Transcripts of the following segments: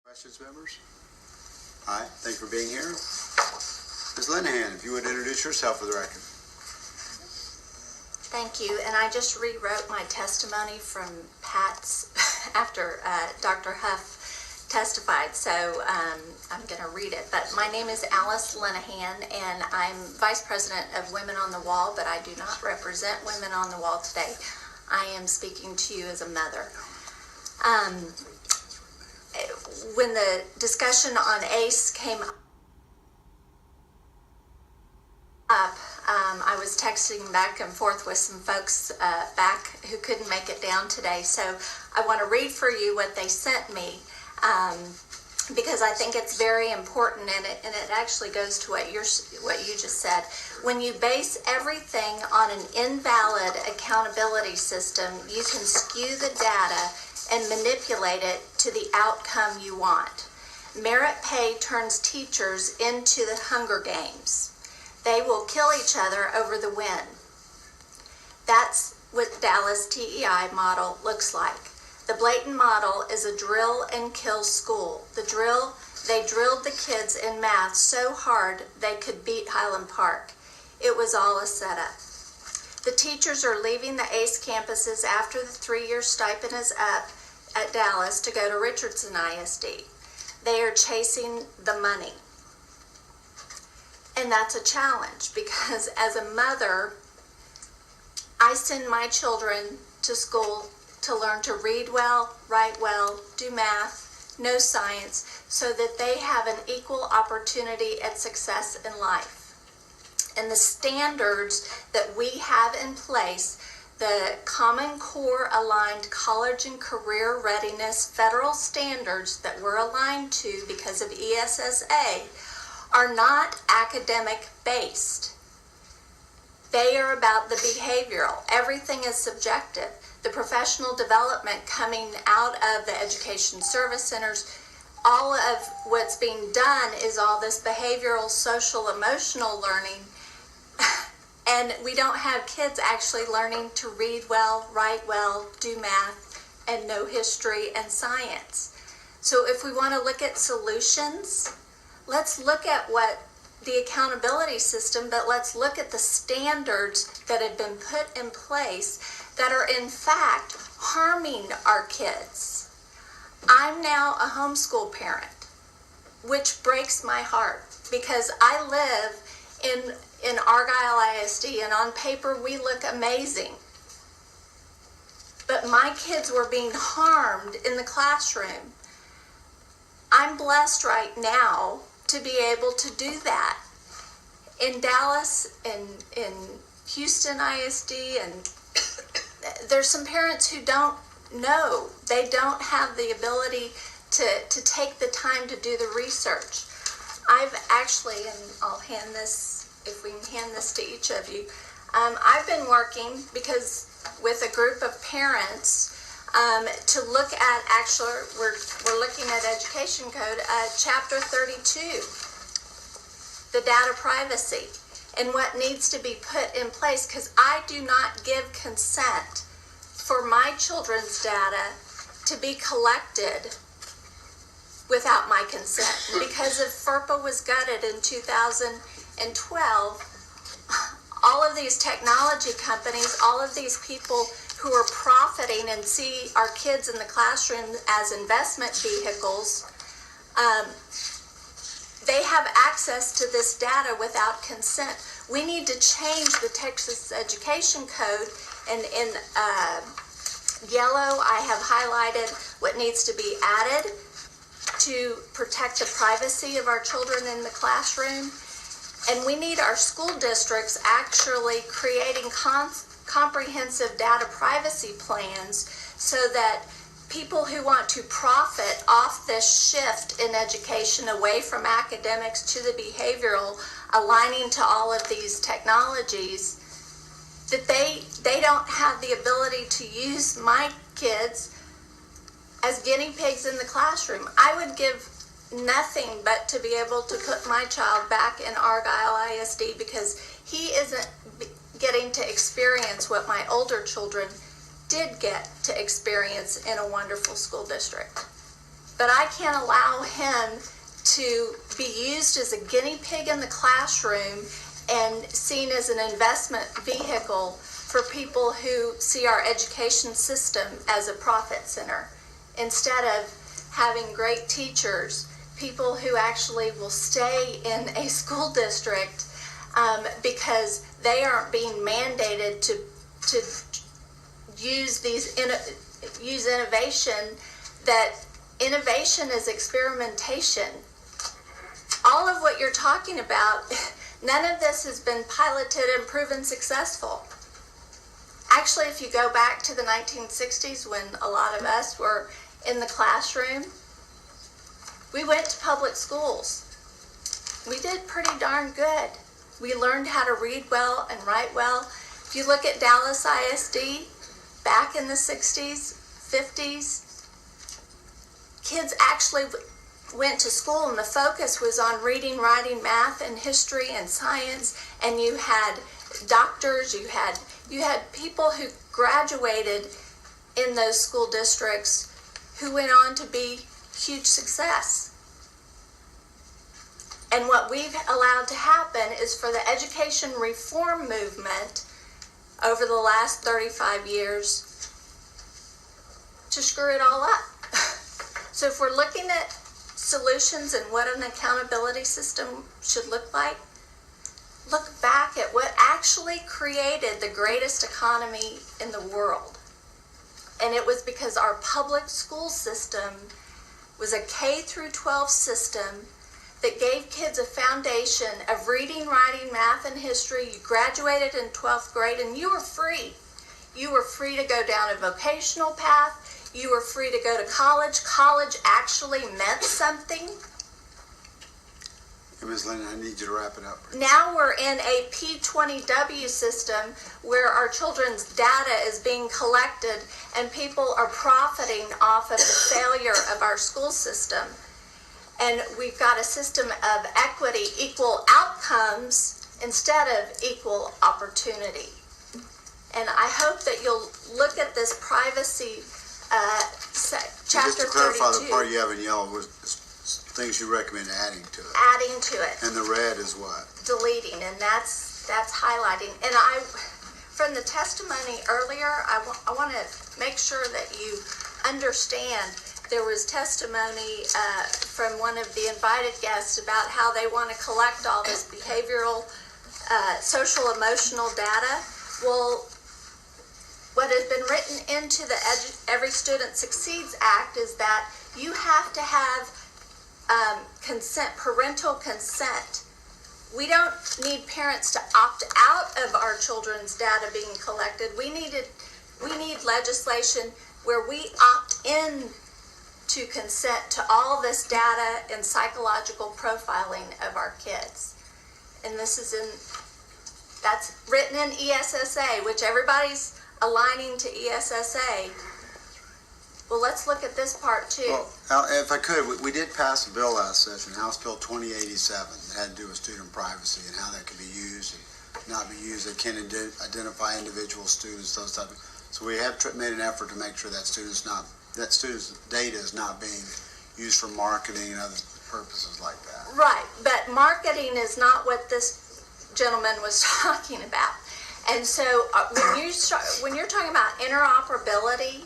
Questions, members? Hi, thank you for being here. Ms. Linahan, if you would introduce yourself for the record. Thank you, and I just rewrote my testimony from Pat's after Dr. Huff testified, so I'm going to read it. But my name is Alice Linahan, and I'm Vice President of Women on the Wall, but I do not represent Women on the Wall today. I am speaking to you as a mother. When the discussion on ACE came up, I was texting back and forth with some folks back who couldn't make it down today. So I want to read for you what they sent me because I think it's very important, and it actually goes to what you just said. When you base everything on an invalid accountability system, you can skew the data and manipulate it to the outcome you want. Merit pay turns teachers into the Hunger Games. They will kill each other over the win. That's what Dallas TEI model looks like. The blatant model is a drill and kill school. They drilled the kids in math so hard they could beat Highland Park. It was all a setup. The teachers are leaving the ACE campuses after the 3-year stipend is up at Dallas to go to Richardson ISD. They are chasing the money. And that's a challenge because as a mother, I send my children to school to learn to read well, write well, do math, know science, so that they have an equal opportunity at success in life. And the standards that we have in place, the Common Core aligned college and career readiness federal standards that we're aligned to because of ESSA, are not academic based. They are about the behavioral. Everything is subjective. The professional development coming out of the education service centers, all of what's being done is all this behavioral, social, emotional learning. And we don't have kids actually learning to read well, write well, do math, and know history and science. So if we want to look at solutions, let's look at what the accountability system, but let's look at the standards that have been put in place that are in fact harming our kids. I'm now a homeschool parent, which breaks my heart because I live in Argyle ISD, and on paper we look amazing. But my kids were being harmed in the classroom. I'm blessed right now to be able to do that. In Dallas, in Houston ISD, and there's some parents who don't know. They don't have the ability to take the time to do the research. I've actually, and I'll hand this, if we can hand this to each of you, I've been working with a group of parents to look at, actually, we're looking at Education Code, Chapter 32, the data privacy, and what needs to be put in place, because I do not give consent for my children's data to be collected without my consent. Because if FERPA was gutted in 2012, all of these technology companies, all of these people who are profiting and see our kids in the classroom as investment vehicles, they have access to this data without consent. We need to change the Texas Education Code, and in yellow I have highlighted what needs to be added to protect the privacy of our children in the classroom. And we need our school districts actually creating comprehensive data privacy plans so that people who want to profit off this shift in education away from academics to the behavioral, aligning to all of these technologies, that they don't have the ability to use my kids as guinea pigs in the classroom. I would give nothing but to be able to put my child back in Argyle ISD because he isn't getting to experience what my older children did get to experience in a wonderful school district. but I can't allow him to be used as a guinea pig in the classroom and seen as an investment vehicle for people who see our education system as a profit center. Instead of having great teachers, people who actually will stay in a school district because they aren't being mandated to use use innovation. That innovation is experimentation. All of what you're talking about, none of this has been piloted and proven successful. Actually, if you go back to the 1960s when a lot of us were in the classroom, we went to public schools. We did pretty darn good. We learned how to read well and write well. If you look at Dallas ISD, back in the 60s, 50s, kids actually went to school and the focus was on reading, writing, math, and history and science, and you had doctors, you had people who graduated in those school districts who went on to be huge success. And what we've allowed to happen is for the education reform movement over the last 35 years to screw it all up. So if we're looking at solutions and what an accountability system should look like, look back at what actually created the greatest economy in the world. And it was because our public school system was a K through 12 system that gave kids a foundation of reading, writing, math, and history. You graduated in 12th grade and you were free. You were free to go down a vocational path. You were free to go to college. College actually meant something. Hey, Ms. Lynn, I need you to wrap it up. Now we're in a P20W system where our children's data is being collected and people are profiting off of the failure of our school system. And we've got a system of equity, equal outcomes instead of equal opportunity. And I hope that you'll look at this privacy chapter 32. Just to clarify, the part you have in yellow was things you recommend adding to it. Adding to it. And the red is what? Deleting, and that's highlighting. And from the testimony earlier, I want to make sure that you understand. There was testimony from one of the invited guests about how they want to collect all this behavioral, social, emotional data. Well, what has been written into the Every Student Succeeds Act is that you have to have consent, parental consent. We don't need parents to opt out of our children's data being collected. We need legislation where we opt in to consent to all this data and psychological profiling of our kids. And that's written in ESSA, which everybody's aligning to ESSA. Well, let's look at this part too. Well, if I could, we did pass a bill last session, House Bill 2087, that had to do with student privacy and how that can be used and not be used. It can identify individual students, those type of. So we have made an effort to make sure that students' data is not being used for marketing and other purposes like that. Right, but marketing is not what this gentleman was talking about. And so when you're talking about interoperability,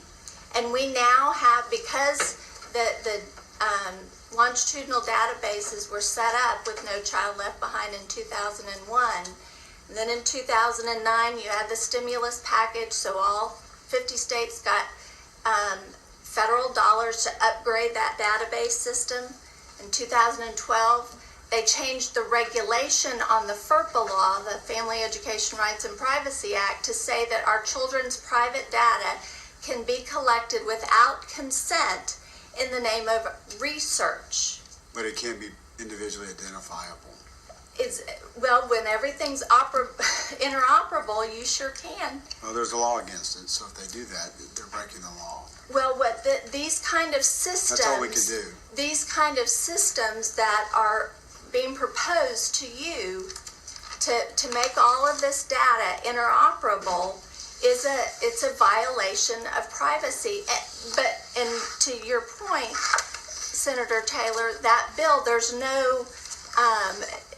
and we now have, because the longitudinal databases were set up with No Child Left Behind in 2001, and then in 2009 you had the stimulus package, so all 50 states got federal dollars to upgrade that database system. In 2012, they changed the regulation on the FERPA law, the Family Education Rights and Privacy Act, to say that our children's private data can be collected without consent in the name of research. But it can't be individually identifiable. Well, when everything's interoperable, you sure can. Well, there's a law against it, so if they do that, they're breaking the law. Well, these kind of systems. That's all we can do. These kind of systems that are being proposed to you to make all of this data interoperable it's a violation of privacy. And to your point, Senator Taylor, that bill, there's no,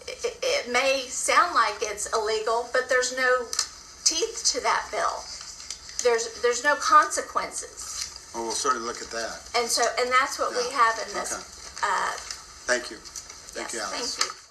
it may sound like it's illegal, but there's no teeth to that bill. There's no consequences. Well, we'll certainly look at that. And that's what we have in this. Okay. Thank you. Yes, Thank you, Alice. thank you.